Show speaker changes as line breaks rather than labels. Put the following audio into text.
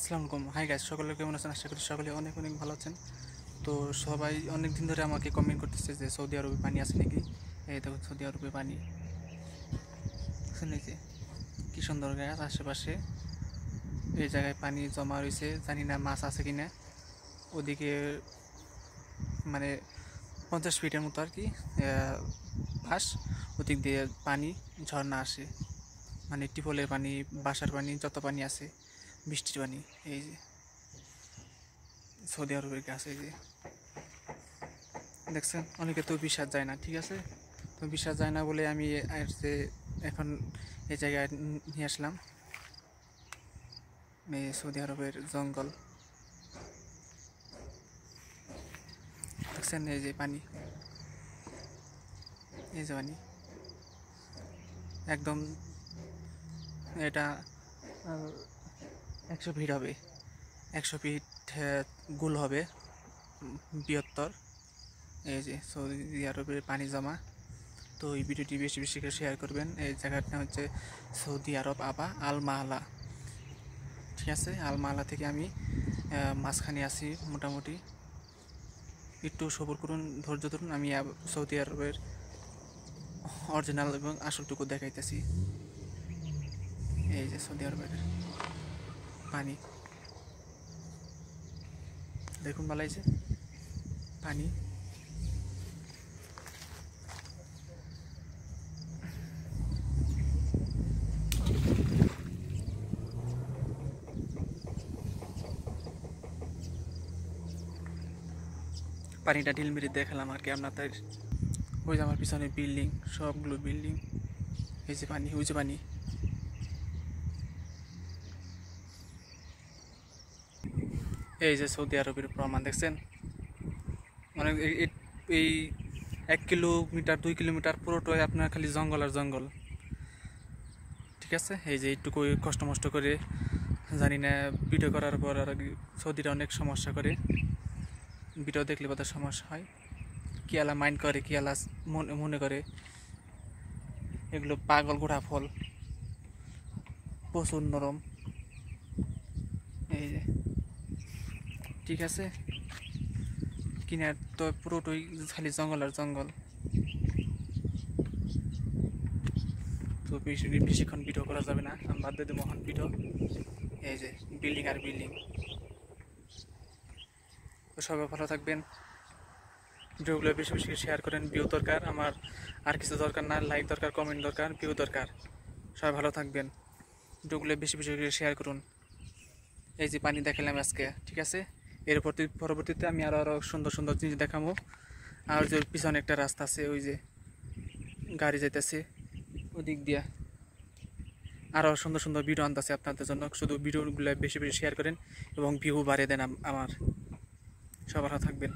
আসসালামু আলাইকুম। Hi guys, সকলে কেমন আছেন? আশা করি সকলে অনেক অনেক ভালো আছেন। তো সবাই অনেক দিন ধরে আমাকে কমেন্ট করতেছে যে সৌদি আরবে পানি আছে নাকি। এই দেখুন সৌদি আরবে পানি, শুনেছি কি সুন্দর গাছ আশেপাশে। এই জায়গায় পানি জমা রয়েছে, জানি না মাছ আছে কিনা। ওদিকে মানে 50 ফিটের মতো আর কি পাশ, ওদিক দিয়ে পানি ঝর্ণা আসে, মানে টিপলের পানি, বাসার পানি, যত পানি আছে, বৃষ্টির পানি। এই যে সৌদি আরবের গাছ, এই যে দেখছেন। অনেকে তো বিশ্বাস যায় না, ঠিক আছে। তো বিশ্বাস যায় না বলে আমি যে এখন এই জায়গায় নিয়ে আসলাম। এই সৌদি আরবের জঙ্গল দেখছেন, এই যে পানি, এই যে পানি একদম। এটা 100 ফিট হবে, 100 ফিট গোল হবে, বৃহত্তর। এই যে সৌদি আরবের পানি জমা। তো এই ভিডিওটি বেশি বেশি করে শেয়ার করবেন। এই জায়গাটা হচ্ছে সৌদি আরব আবা আল মাহলা, ঠিক আছে। আল মাহলা থেকে আমি মাঝখানে আছি মোটামুটি। একটু সবর করুন, ধৈর্য ধরুন, আমি সৌদি আরবের অরিজিনাল এবং আসলটুকু দেখাইতেছি। এই যে সৌদি আরবের পানি দেখুন, বালাইছে পানি। পানিটা ঢিল মেরে দেখালাম আর কি আপনাদের। ওই যে আমার পিছনে বিল্ডিং, সবগুলো বিল্ডিং। এই যে পানি, ওই যে পানি। এই যে সৌদি আরবের প্রমাণ দেখছেন। মানে এই 1 কিলোমিটার 2 কিলোমিটার পুরোটাই আপনার খালি জঙ্গল আর জঙ্গল, ঠিক আছে। এই যে একটু কষ্ট মষ্ট করে, জানি না, ভিডিও করার পর আর সৌদিরা অনেক সমস্যা করে। ভিডিও দেখলে বোধহয় সমস্যা হয়। কি আলা মাইন্ড করে, কি আলা মনে করে এগুলো পাগল গোড়া ফল, প্রচুর নরম। এই যে ঠিক আছে, কিনার তো পুরোটাই খালি জঙ্গল আর জঙ্গল। তো বেশিক্ষণ ভিডিও করা যাবে না, আমি বাদ দিয়ে দেবো মহান ভিডিও। এই যে বিল্ডিং আর বিল্ডিং। তো সবাই ভালো থাকবেন, ভিডিওগুলো বেশি বেশি শেয়ার করেন। ভিউ দরকার আমার, আর কিছু দরকার না। লাইক দরকার, কমেন্ট দরকার, ভিউ দরকার। সবাই ভালো থাকবেন, ভিডিওগুলো বেশি বেশি করে শেয়ার করুন। এই যে পানি দেখালাম আজকে, ঠিক আছে। এর পরবর্তীতে আমি আরও সুন্দর সুন্দর জিনিস দেখাবো। আর যে পিছনে একটা রাস্তা আছে, ওই যে গাড়ি যাইতেছে ওই দিক দিয়া, আরও সুন্দর সুন্দর ভিডিও আনতেছে আপনাদের জন্য। শুধু ভিডিওগুলো বেশি বেশি শেয়ার করেন এবং ভিউ বাড়িয়ে দেন আমার। সবার ভালো থাকবেন।